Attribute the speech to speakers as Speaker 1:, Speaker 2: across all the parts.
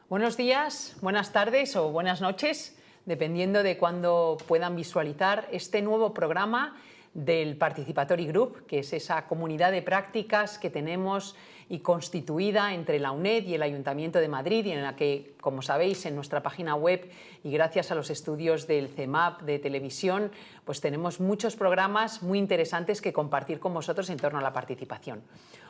Speaker 1: Buenos días, buenas tardes o buenas noches, dependiendo de cuándo puedan visualizar este nuevo programa del Participatory Group, que es esa comunidad de prácticas que tenemos y constituida entre la UNED y el Ayuntamiento de Madrid, y en la que, como sabéis, en nuestra página web y gracias a los estudios del CEMAP de televisión, pues tenemos muchos programas muy interesantes que compartir con vosotros en torno a la participación.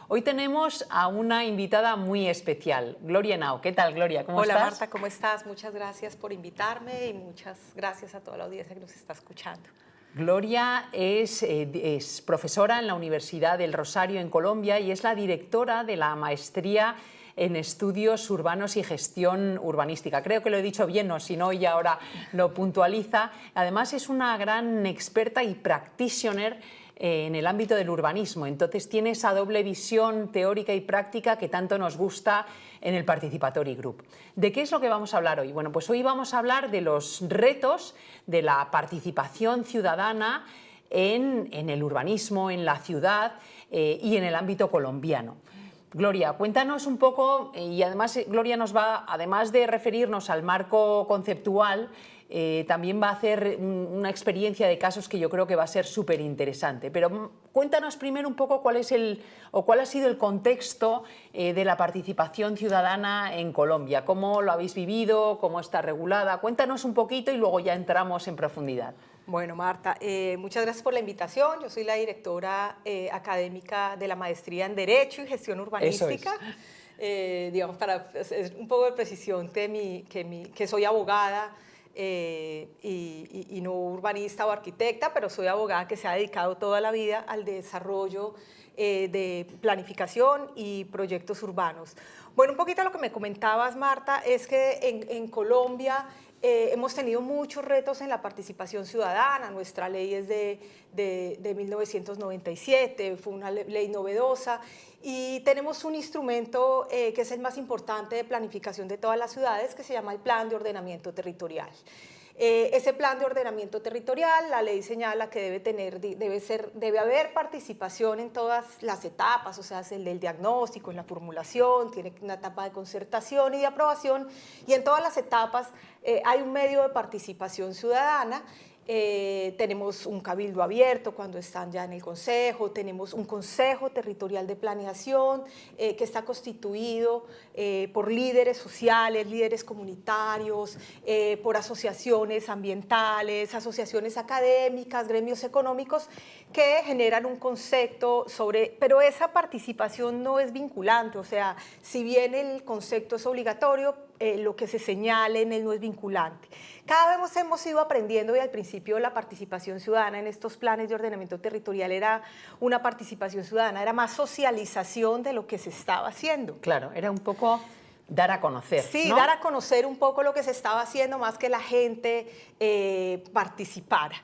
Speaker 1: Hoy tenemos a una invitada muy especial, Gloria Henao. ¿Qué tal, Gloria? ¿Cómo estás?
Speaker 2: Hola Marta, ¿cómo estás? Muchas gracias por invitarme y muchas gracias a toda la audiencia que nos está escuchando.
Speaker 1: Gloria es profesora en la Universidad del Rosario en Colombia y es la directora de la maestría en estudios urbanos y gestión urbanística. Creo que lo he dicho bien, no, si no, y ahora lo puntualiza. Además es una gran experta y practitioner en el ámbito del urbanismo, entonces tiene esa doble visión teórica y práctica que tanto nos gusta en el Participatory Group. ¿De qué es lo que vamos a hablar hoy? Bueno, pues hoy vamos a hablar de los retos de la participación ciudadana en el urbanismo, en la ciudad y en el ámbito colombiano. Gloria, cuéntanos un poco, y además Gloria nos va, además de referirnos al marco conceptual, también va a hacer una experiencia de casos que yo creo que va a ser súper interesante. Pero cuéntanos primero un poco cuál ha sido el contexto de la participación ciudadana en Colombia, cómo lo habéis vivido, cómo está regulada. Cuéntanos un poquito y luego ya entramos en profundidad.
Speaker 2: Bueno, Marta, muchas gracias por la invitación. Yo soy la directora académica de la maestría en Derecho y Gestión Urbanística.
Speaker 1: Eso es.
Speaker 2: Digamos, para hacer un poco de precisión, que soy abogada y no urbanista o arquitecta, pero soy abogada que se ha dedicado toda la vida al desarrollo de planificación y proyectos urbanos. Bueno, un poquito lo que me comentabas, Marta, es que en Colombia hemos tenido muchos retos en la participación ciudadana. Nuestra ley es de 1997, fue una ley novedosa y tenemos un instrumento que es el más importante de planificación de todas las ciudades, que se llama el Plan de Ordenamiento Territorial. Ese plan de ordenamiento territorial, la ley señala que debe haber participación en todas las etapas, o sea, es el del diagnóstico, en la formulación, tiene una etapa de concertación y de aprobación, y en todas las etapas hay un medio de participación ciudadana. Tenemos un cabildo abierto cuando están ya en el consejo, tenemos un consejo territorial de planeación que está constituido por líderes sociales, líderes comunitarios, por asociaciones ambientales, asociaciones académicas, gremios económicos que generan un concepto pero esa participación no es vinculante, o sea, si bien el concepto es obligatorio, lo que se señale en él no es vinculante. Cada vez hemos ido aprendiendo y al principio la participación ciudadana en estos planes de ordenamiento territorial era una participación ciudadana, era más socialización de lo que se estaba haciendo.
Speaker 1: Claro, era un poco dar a conocer.
Speaker 2: Sí,
Speaker 1: ¿no?
Speaker 2: dar a conocer un poco lo que se estaba haciendo más que la gente participara.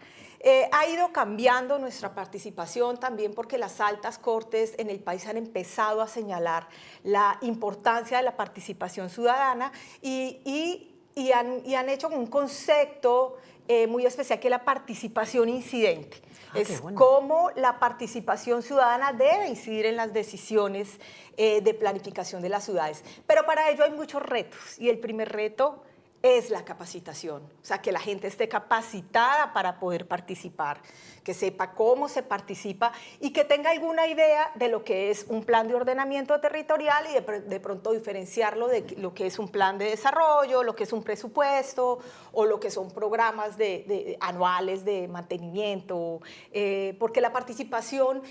Speaker 2: Ha ido cambiando nuestra participación también porque las altas cortes en el país han empezado a señalar la importancia de la participación ciudadana y han hecho un concepto muy especial que es la participación incidente. Es
Speaker 1: bueno.
Speaker 2: cómo la participación ciudadana debe incidir en las decisiones de planificación de las ciudades. Pero para ello hay muchos retos y el primer reto es la capacitación, o sea, que la gente esté capacitada para poder participar, que sepa cómo se participa y que tenga alguna idea de lo que es un plan de ordenamiento territorial y de pronto diferenciarlo de lo que es un plan de desarrollo, lo que es un presupuesto o lo que son programas anuales de mantenimiento, porque la participación...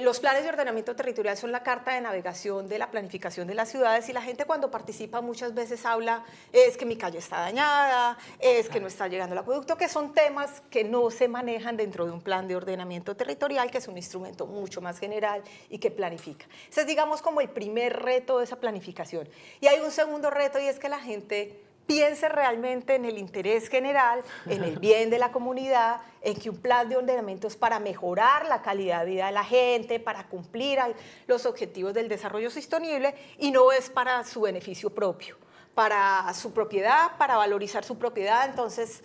Speaker 2: los planes de ordenamiento territorial son la carta de navegación de la planificación de las ciudades y la gente cuando participa muchas veces habla, es que mi calle está dañada, es que no está llegando el acueducto, que son temas que no se manejan dentro de un plan de ordenamiento territorial, que es un instrumento mucho más general y que planifica. Ese es, digamos, como el primer reto de esa planificación. Y hay un segundo reto y es que la gente piense realmente en el interés general, en el bien de la comunidad, en que un plan de ordenamiento es para mejorar la calidad de vida de la gente, para cumplir los objetivos del desarrollo sostenible y no es para su beneficio propio, para su propiedad, para valorizar su propiedad. Entonces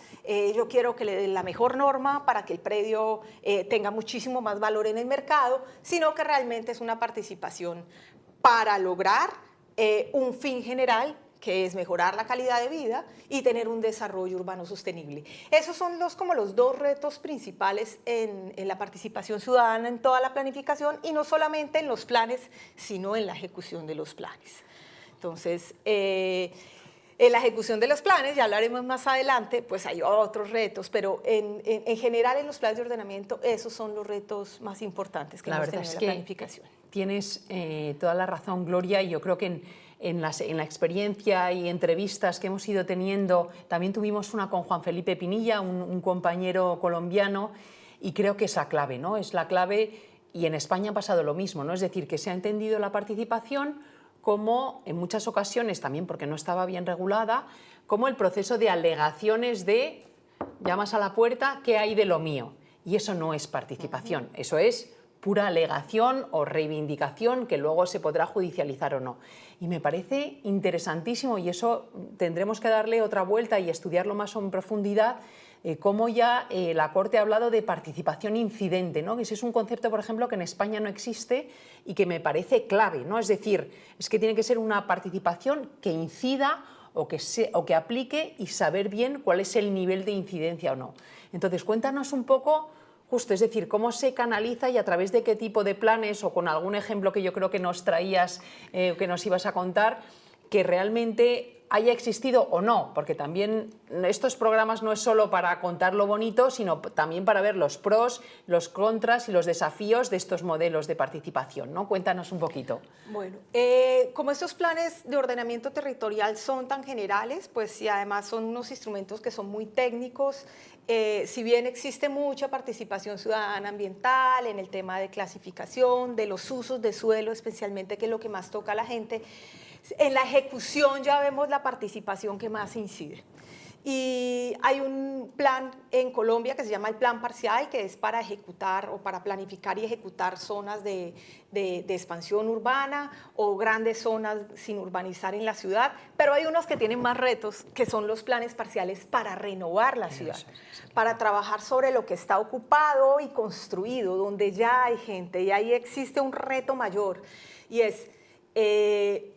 Speaker 2: yo quiero que le den la mejor norma para que el predio tenga muchísimo más valor en el mercado, sino que realmente es una participación para lograr un fin general que es mejorar la calidad de vida y tener un desarrollo urbano sostenible. Esos son como los dos retos principales en la participación ciudadana en toda la planificación, y no solamente en los planes, sino en la ejecución de los planes. Entonces, en la ejecución de los planes, ya hablaremos más adelante, pues hay otros retos, pero en general en los planes de ordenamiento esos son los retos más importantes que hemos tenido en la planificación.
Speaker 1: Tienes toda la razón, Gloria, y yo creo que en la experiencia y entrevistas que hemos ido teniendo, también tuvimos una con Juan Felipe Pinilla, un compañero colombiano, y creo que es la clave, ¿no? Es la clave, y en España ha pasado lo mismo, ¿no? Es decir, que se ha entendido la participación como, en muchas ocasiones, también porque no estaba bien regulada, como el proceso de alegaciones de llamas a la puerta, ¿qué hay de lo mío? Y eso no es participación, eso es pura alegación o reivindicación que luego se podrá judicializar o no. Y me parece interesantísimo, y eso tendremos que darle otra vuelta y estudiarlo más en profundidad, cómo ya la Corte ha hablado de participación incidente, ¿no? Ese es un concepto, por ejemplo, que en España no existe y que me parece clave, ¿no? Es decir, es que tiene que ser una participación que incida o que aplique, y saber bien cuál es el nivel de incidencia o no. Entonces, cuéntanos un poco, justo, es decir, cómo se canaliza y a través de qué tipo de planes, o con algún ejemplo que yo creo que nos traías, que nos ibas a contar, que realmente haya existido o no, porque también estos programas no es solo para contar lo bonito, sino también para ver los pros, los contras y los desafíos de estos modelos de participación, ¿no? Cuéntanos un poquito.
Speaker 2: Bueno, como estos planes de ordenamiento territorial son tan generales, pues y además son unos instrumentos que son muy técnicos, si bien existe mucha participación ciudadana ambiental en el tema de clasificación, de los usos de suelo especialmente, que es lo que más toca a la gente, en la ejecución ya vemos la participación que más incide. Y hay un plan en Colombia que se llama el Plan Parcial, que es para ejecutar o para planificar y ejecutar zonas de expansión urbana o grandes zonas sin urbanizar en la ciudad, pero hay unos que tienen más retos, que son los planes parciales para renovar la ciudad, para trabajar sobre lo que está ocupado y construido, donde ya hay gente, y ahí existe un reto mayor, y es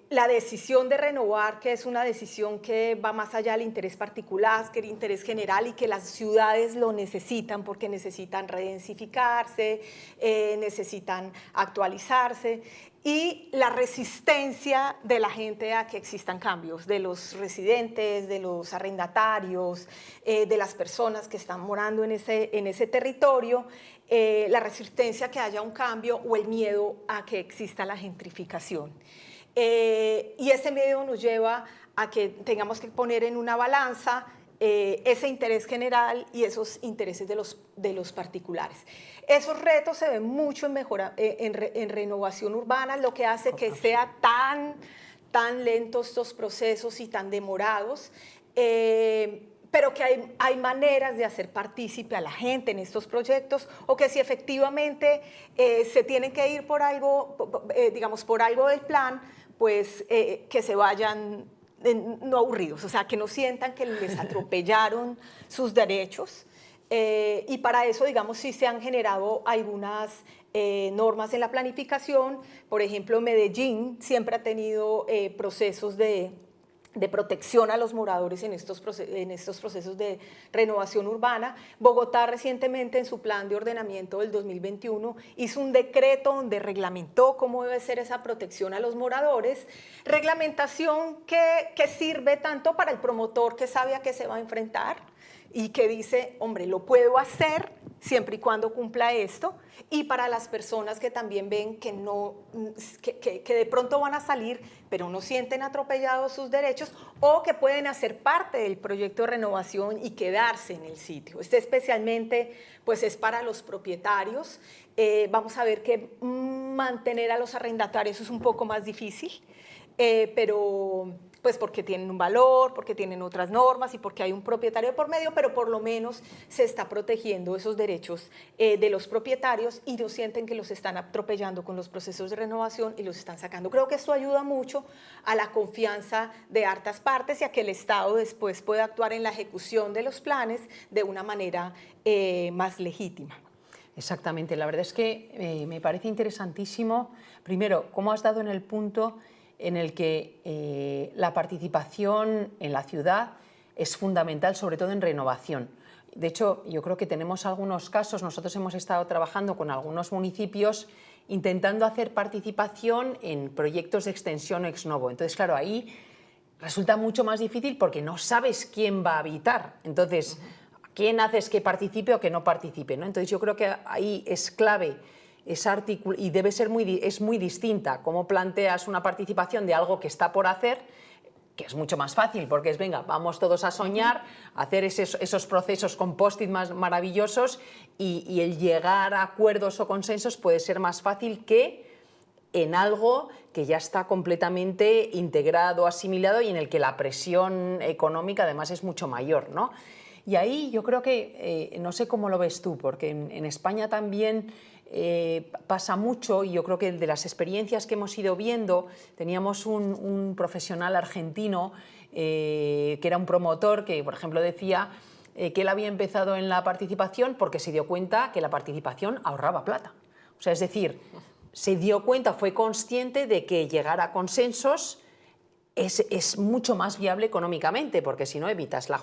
Speaker 2: la decisión de renovar, que es una decisión que va más allá del interés particular, que el interés general, y que las ciudades lo necesitan porque necesitan redensificarse, necesitan actualizarse, y la resistencia de la gente a que existan cambios, de los residentes, de los arrendatarios, de las personas que están morando en ese territorio, la resistencia a que haya un cambio o el miedo a que exista la gentrificación. Y ese miedo nos lleva a que tengamos que poner en una balanza ese interés general y esos intereses de los particulares. Esos retos se ven mucho en renovación urbana, lo que hace que sea tan lentos estos procesos y tan demorados, pero que hay maneras de hacer partícipe a la gente en estos proyectos, o que si efectivamente se tienen que ir por algo, digamos, por algo del plan, pues que se vayan no aburridos, o sea, que no sientan que les atropellaron sus derechos. Y para eso, digamos, sí se han generado algunas normas en la planificación. Por ejemplo, Medellín siempre ha tenido procesos de protección a los moradores en estos procesos de renovación urbana. Bogotá recientemente, en su plan de ordenamiento del 2021, hizo un decreto donde reglamentó cómo debe ser esa protección a los moradores, reglamentación que sirve tanto para el promotor, que sabe a qué se va a enfrentar y que dice, hombre, lo puedo hacer siempre y cuando cumpla esto, y para las personas que también ven que de pronto van a salir, pero no sienten atropellados sus derechos, o que pueden hacer parte del proyecto de renovación y quedarse en el sitio. Este especialmente pues es para los propietarios. Vamos a ver que mantener a los arrendatarios es un poco más difícil, pero pues porque tienen un valor, porque tienen otras normas y porque hay un propietario por medio, pero por lo menos se está protegiendo esos derechos de los propietarios, y no sienten que los están atropellando con los procesos de renovación y los están sacando. Creo que esto ayuda mucho a la confianza de hartas partes y a que el Estado después pueda actuar en la ejecución de los planes de una manera más legítima.
Speaker 1: Exactamente, la verdad es que me parece interesantísimo, primero, cómo has dado en el punto en el que la participación en la ciudad es fundamental, sobre todo en renovación. De hecho, yo creo que tenemos algunos casos, nosotros hemos estado trabajando con algunos municipios intentando hacer participación en proyectos de extensión ex novo. Entonces, claro, ahí resulta mucho más difícil porque no sabes quién va a habitar. Entonces, ¿quién haces que participe o que no participe, ¿no? Entonces, yo creo que ahí es clave esa y debe ser es muy distinta cómo planteas una participación de algo que está por hacer, que es mucho más fácil, porque es, venga, vamos todos a soñar, a hacer esos procesos con post-it más maravillosos y el llegar a acuerdos o consensos puede ser más fácil que en algo que ya está completamente integrado, asimilado y en el que la presión económica además es mucho mayor, ¿no? Y ahí yo creo que, no sé cómo lo ves tú, porque en España también pasa mucho, y yo creo que de las experiencias que hemos ido viendo, teníamos un profesional argentino que era un promotor que, por ejemplo, decía que él había empezado en la participación porque se dio cuenta que la participación ahorraba plata. O sea, es decir, se dio cuenta, fue consciente de que llegar a consensos es mucho más viable económicamente, porque si no evitas la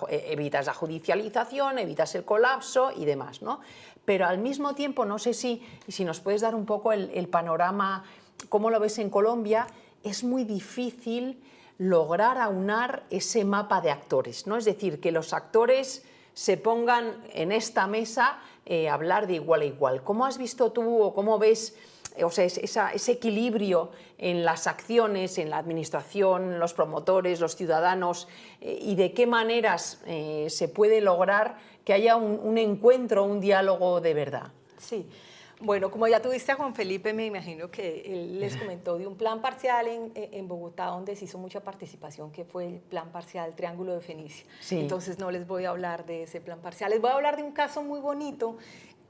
Speaker 1: judicialización, evitas el colapso y demás, ¿no? Pero al mismo tiempo, no sé si nos puedes dar un poco el panorama, cómo lo ves en Colombia, es muy difícil lograr aunar ese mapa de actores, ¿no? Es decir, que los actores se pongan en esta mesa a hablar de igual a igual. ¿Cómo has visto tú o cómo ves ese equilibrio en las acciones, en la administración, los promotores, los ciudadanos, y de qué maneras se puede lograr que haya un encuentro, un diálogo de verdad?
Speaker 2: Sí. Bueno, como ya tuviste a Juan Felipe, me imagino que él les comentó de un plan parcial en Bogotá donde se hizo mucha participación, que fue el plan parcial Triángulo de Fenicia. Sí. Entonces no les voy a hablar de ese plan parcial, les voy a hablar de un caso muy bonito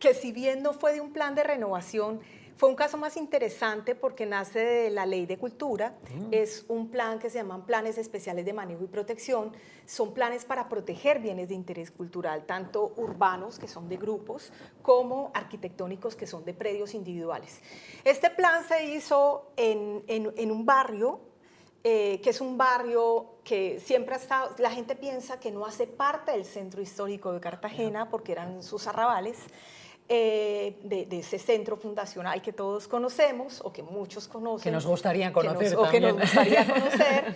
Speaker 2: que, si bien no fue de un plan de renovación, fue un caso más interesante porque nace de la Ley de Cultura. Es un plan que se llaman Planes Especiales de Manejo y Protección. Son planes para proteger bienes de interés cultural, tanto urbanos, que son de grupos, como arquitectónicos, que son de predios individuales. Este plan se hizo en un barrio, que es un barrio que siempre ha estado, la gente piensa que no hace parte del centro histórico de Cartagena porque eran sus arrabales, de ese centro fundacional que todos conocemos, o que muchos conocen.
Speaker 1: Que nos gustaría conocer también.
Speaker 2: O que nos gustaría conocer,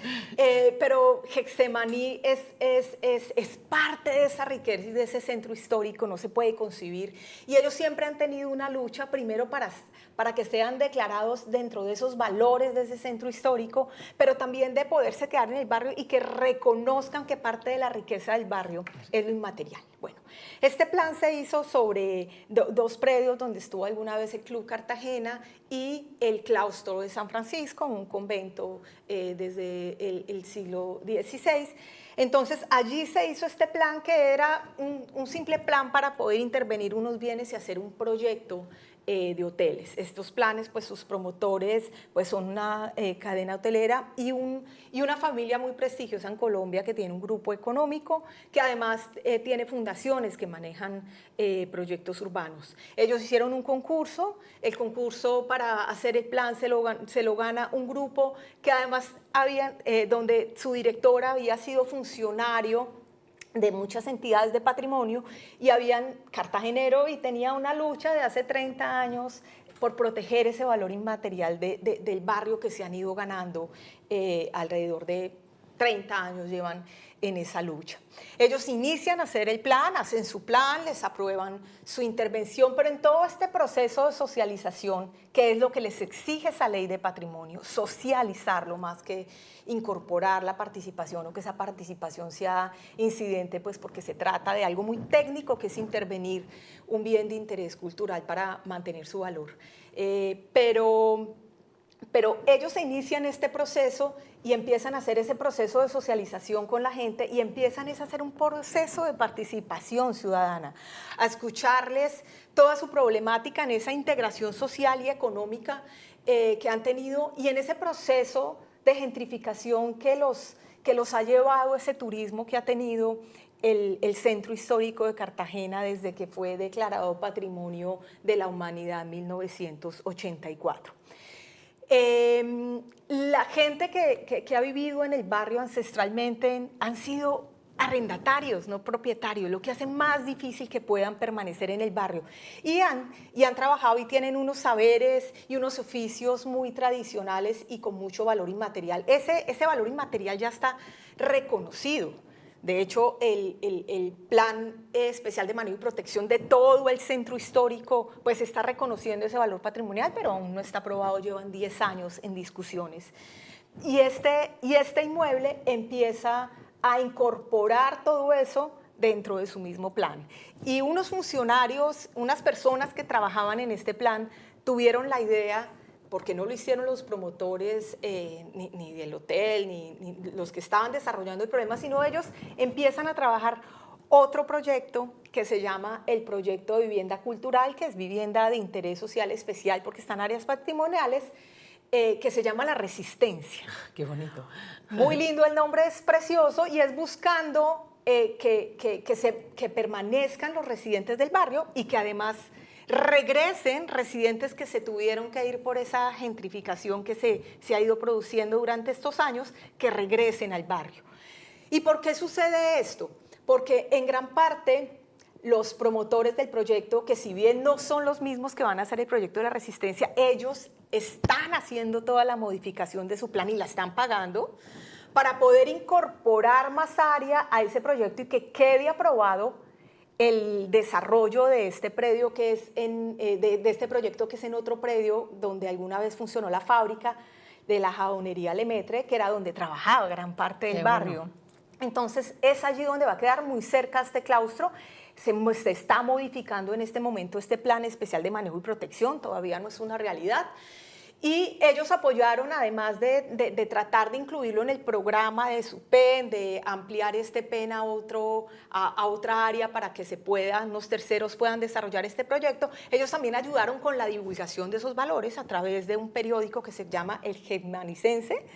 Speaker 2: pero Getsemaní es parte de esa riqueza y de ese centro histórico, no se puede concebir. Y ellos siempre han tenido una lucha, primero para que sean declarados dentro de esos valores de ese centro histórico, pero también de poderse quedar en el barrio y que reconozcan que parte de la riqueza del barrio es lo inmaterial. Bueno, este plan se hizo sobre dos predios donde estuvo alguna vez el Club Cartagena y el Claustro de San Francisco, un convento desde el siglo XVI. Entonces, allí se hizo este plan, que era un simple plan para poder intervenir unos bienes y hacer un proyecto de hoteles. Estos planes, pues sus promotores pues son una cadena hotelera y una familia muy prestigiosa en Colombia que tiene un grupo económico que además tiene fundaciones que manejan proyectos urbanos. Ellos hicieron un concurso, el concurso para hacer el plan se lo gana un grupo que además donde su directora había sido funcionario de muchas entidades de patrimonio y habían cartagenero, y tenía una lucha de hace 30 años por proteger ese valor inmaterial del barrio que se han ido ganando. Alrededor de 30 años llevan en esa lucha. Ellos inician a hacer el plan, hacen su plan, les aprueban su intervención, pero en todo este proceso de socialización, que es lo que les exige esa ley de patrimonio, socializarlo más que incorporar la participación, o que esa participación sea incidente, pues porque se trata de algo muy técnico, que es intervenir un bien de interés cultural para mantener su valor. Pero ellos se inician este proceso y empiezan a hacer ese proceso de socialización con la gente, y empiezan a hacer un proceso de participación ciudadana, a escucharles toda su problemática en esa integración social y económica que han tenido, y en ese proceso de gentrificación que los ha llevado, ese turismo que ha tenido el centro histórico de Cartagena desde que fue declarado Patrimonio de la Humanidad en 1984. La gente que ha vivido en el barrio ancestralmente han sido arrendatarios, no propietarios, lo que hace más difícil que puedan permanecer en el barrio. Y han trabajado y tienen unos saberes y unos oficios muy tradicionales y con mucho valor inmaterial. Ese valor inmaterial ya está reconocido. De hecho, el Plan Especial de Manejo y Protección de todo el centro histórico pues está reconociendo ese valor patrimonial, pero aún no está aprobado, llevan 10 años en discusiones. Y este inmueble empieza a incorporar todo eso dentro de su mismo plan. Y unos funcionarios, unas personas que trabajaban en este plan tuvieron la idea, porque no lo hicieron los promotores ni del hotel, ni los que estaban desarrollando el problema, sino ellos empiezan a trabajar otro proyecto que se llama el Proyecto de Vivienda Cultural, que es vivienda de interés social especial porque están áreas patrimoniales, que se llama La Resistencia.
Speaker 1: Qué bonito.
Speaker 2: Muy lindo, el nombre es precioso y es buscando que permanezcan los residentes del barrio y que además regresen residentes que se tuvieron que ir por esa gentrificación que se ha ido produciendo durante estos años, que regresen al barrio. ¿Y por qué sucede esto? Porque en gran parte los promotores del proyecto, que si bien no son los mismos que van a hacer el proyecto de la Resistencia, ellos están haciendo toda la modificación de su plan y la están pagando para poder incorporar más área a ese proyecto y que quede aprobado el desarrollo de este predio que es de este proyecto que es en otro predio donde alguna vez funcionó la fábrica de la jabonería Lemaitre, que era donde trabajaba gran parte del barrio. Bueno. Entonces es allí donde va a quedar muy cerca este claustro. Se está modificando en este momento este plan especial de manejo y protección, todavía no es una realidad. Y ellos apoyaron, además de tratar de incluirlo en el programa de SUPEN, de ampliar este PEN a otra área para que los terceros puedan desarrollar este proyecto, ellos también ayudaron con la divulgación de esos valores a través de un periódico que se llama El Gexmanicense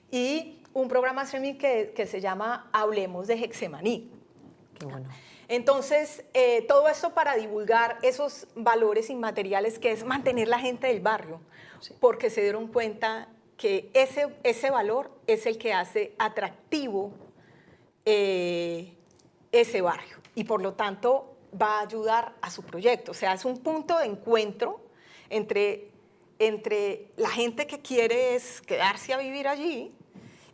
Speaker 2: y un programa streaming que se llama Hablemos de Gexemaní.
Speaker 1: Qué bueno.
Speaker 2: Entonces, todo esto para divulgar esos valores inmateriales que es mantener la gente del barrio, sí, porque se dieron cuenta que ese valor es el que hace atractivo ese barrio y por lo tanto va a ayudar a su proyecto. O sea, es un punto de encuentro entre la gente que quiere quedarse a vivir allí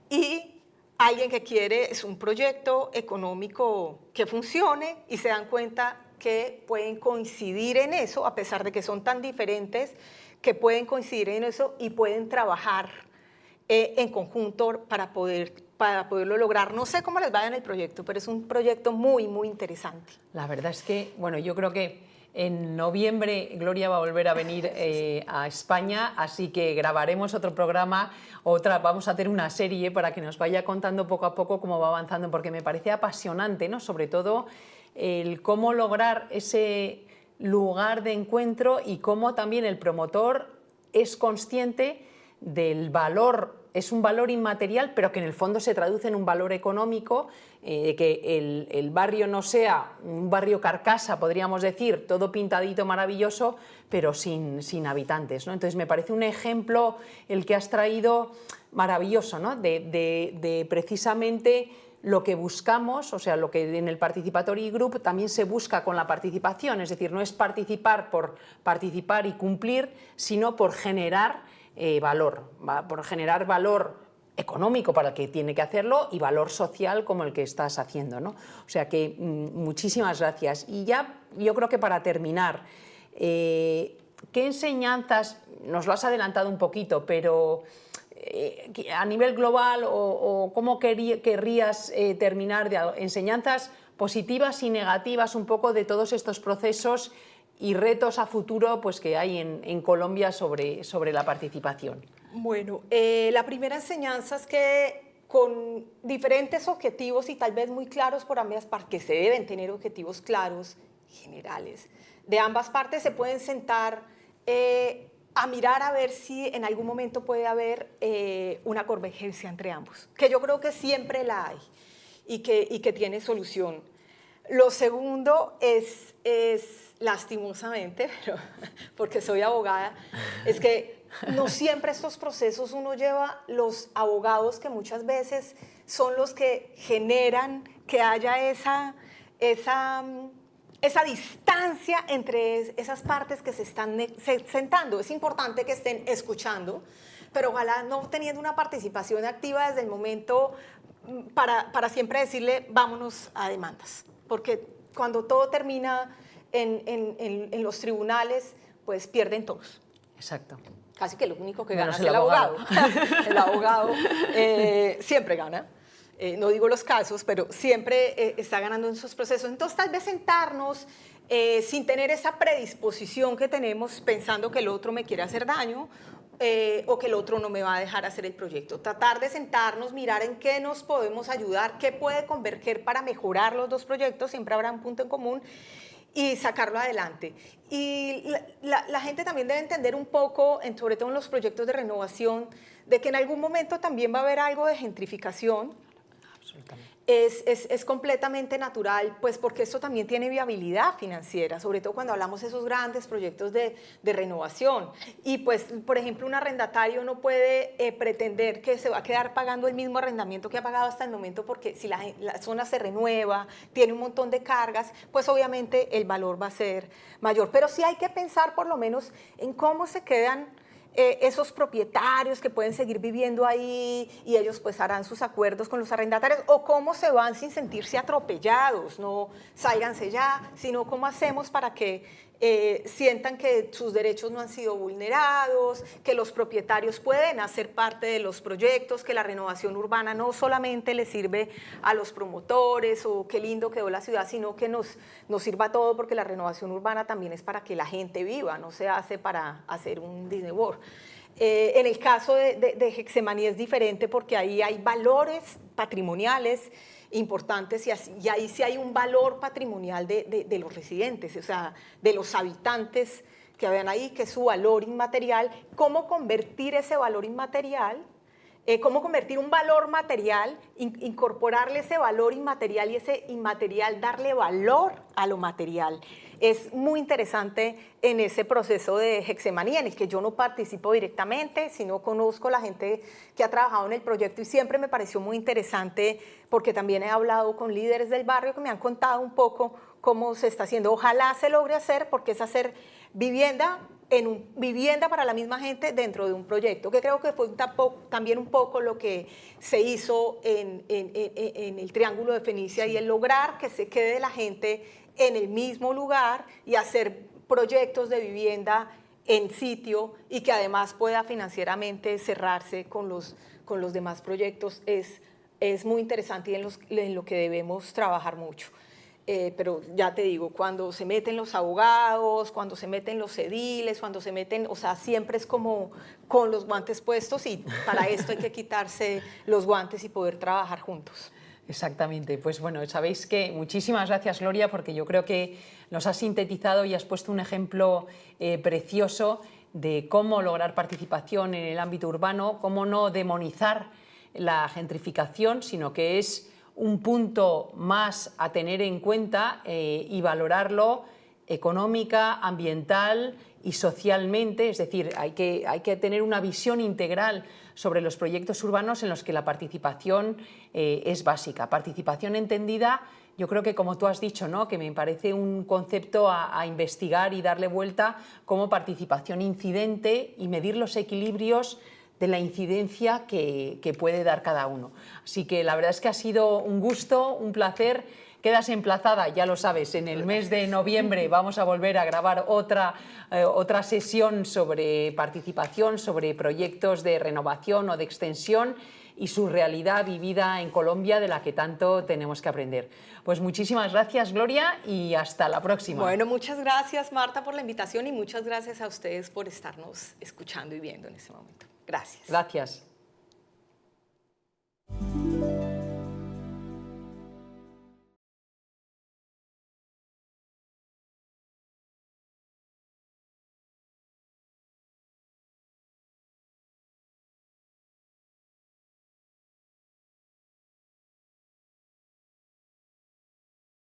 Speaker 2: y alguien que quiere es un proyecto económico que funcione y se dan cuenta que pueden coincidir en eso, a pesar de que son tan diferentes, que pueden coincidir en eso y pueden trabajar en conjunto para poderlo lograr. No sé cómo les vaya en el proyecto, pero es un proyecto muy, muy interesante.
Speaker 1: La verdad es que, bueno, yo creo que en noviembre Gloria va a volver a venir a España, así que grabaremos otro programa, vamos a hacer una serie para que nos vaya contando poco a poco cómo va avanzando, porque me parece apasionante, ¿no? Sobre todo el cómo lograr ese lugar de encuentro y cómo también el promotor es consciente del valor, es un valor inmaterial, pero que en el fondo se traduce en un valor económico, que el barrio no sea un barrio carcasa, podríamos decir, todo pintadito, maravilloso, pero sin habitantes, ¿no? Entonces me parece un ejemplo el que has traído maravilloso, ¿no? de precisamente lo que buscamos, o sea, lo que en el Participatory Group también se busca con la participación, es decir, no es participar por participar y cumplir, sino por generar valor, por generar valor económico para el que tiene que hacerlo y valor social como el que estás haciendo, ¿no? O sea que muchísimas gracias. Y ya yo creo que para terminar, ¿qué enseñanzas, nos lo has adelantado un poquito, pero a nivel global o cómo querrías terminar de enseñanzas positivas y negativas un poco de todos estos procesos y retos a futuro pues, que hay en Colombia sobre la participación?
Speaker 2: Bueno, la primera enseñanza es que con diferentes objetivos y tal vez muy claros por ambas partes, que se deben tener objetivos claros, generales, de ambas partes se pueden sentar a mirar a ver si en algún momento puede haber una convergencia entre ambos, que yo creo que siempre la hay y que tiene solución. Lo segundo es lastimosamente, pero porque soy abogada, es que no siempre estos procesos uno lleva los abogados que muchas veces son los que generan que haya esa distancia entre esas partes que se están sentando. Es importante que estén escuchando, pero ojalá no teniendo una participación activa desde el momento para siempre decirle vámonos a demandas, porque cuando todo termina en los tribunales, pues pierden todos.
Speaker 1: Exacto.
Speaker 2: Casi que lo único que gana es el abogado. El abogado siempre gana. No digo los casos, pero siempre está ganando en esos procesos. Entonces, tal vez sentarnos sin tener esa predisposición que tenemos pensando que el otro me quiere hacer daño o que el otro no me va a dejar hacer el proyecto. Tratar de sentarnos, mirar en qué nos podemos ayudar, qué puede converger para mejorar los dos proyectos, siempre habrá un punto en común, y sacarlo adelante. Y la gente también debe entender un poco, sobre todo en los proyectos de renovación, de que en algún momento también va a haber algo de gentrificación.
Speaker 1: Absolutamente.
Speaker 2: Es completamente natural, pues porque esto también tiene viabilidad financiera, sobre todo cuando hablamos de esos grandes proyectos de renovación. Y pues, por ejemplo, un arrendatario no puede pretender que se va a quedar pagando el mismo arrendamiento que ha pagado hasta el momento, porque si la zona se renueva, tiene un montón de cargas, pues obviamente el valor va a ser mayor. Pero sí hay que pensar por lo menos en cómo se quedan esos propietarios que pueden seguir viviendo ahí y ellos pues harán sus acuerdos con los arrendatarios, o cómo se van sin sentirse atropellados, no sálganse ya, sino cómo hacemos para que sientan que sus derechos no han sido vulnerados, que los propietarios pueden hacer parte de los proyectos, que la renovación urbana no solamente le sirve a los promotores o qué lindo quedó la ciudad, sino que nos sirva a todo, porque la renovación urbana también es para que la gente viva, no se hace para hacer un Disney World. En el caso de Hexemaní es diferente porque ahí hay valores patrimoniales importantes y ahí sí hay un valor patrimonial de los residentes, o sea, de los habitantes que habían ahí, que es su valor inmaterial. ¿Cómo convertir ese valor inmaterial? ¿Cómo convertir un valor material, incorporarle ese valor inmaterial y ese inmaterial darle valor a lo material? Es muy interesante en ese proceso de Hexemaní, en el que yo no participo directamente, sino conozco a la gente que ha trabajado en el proyecto, y siempre me pareció muy interesante porque también he hablado con líderes del barrio que me han contado un poco cómo se está haciendo. Ojalá se logre hacer, porque es hacer vivienda vivienda para la misma gente dentro de un proyecto, que creo que fue también un poco lo que se hizo en el Triángulo de Fenicia, y el lograr que se quede la gente en el mismo lugar y hacer proyectos de vivienda en sitio, y que además pueda financieramente cerrarse con los demás proyectos, es muy interesante y en lo que debemos trabajar mucho. Pero ya te digo, cuando se meten los abogados, cuando se meten los ediles, cuando se meten, o sea, siempre es como con los guantes puestos, y para esto hay que quitarse los guantes y poder trabajar juntos.
Speaker 1: Exactamente. Pues bueno, sabéis que muchísimas gracias, Gloria, porque yo creo que nos has sintetizado y has puesto un ejemplo precioso de cómo lograr participación en el ámbito urbano, cómo no demonizar la gentrificación, sino que es un punto más a tener en cuenta y valorarlo económica, ambiental y socialmente. Es decir, hay que tener una visión integral sobre los proyectos urbanos en los que la participación es básica. Participación entendida, yo creo que, como tú has dicho, ¿no?, que me parece un concepto a investigar y darle vuelta, como participación incidente, y medir los equilibrios de la incidencia que puede dar cada uno. Así que la verdad es que ha sido un gusto, un placer. Quedas emplazada, ya lo sabes, en el mes de noviembre vamos a volver a grabar otra sesión sobre participación, sobre proyectos de renovación o de extensión y su realidad vivida en Colombia, de la que tanto tenemos que aprender. Pues muchísimas gracias, Gloria, y hasta la próxima.
Speaker 2: Bueno, muchas gracias, Marta, por la invitación, y muchas gracias a ustedes por estarnos escuchando y viendo en este momento. Gracias.
Speaker 1: Gracias.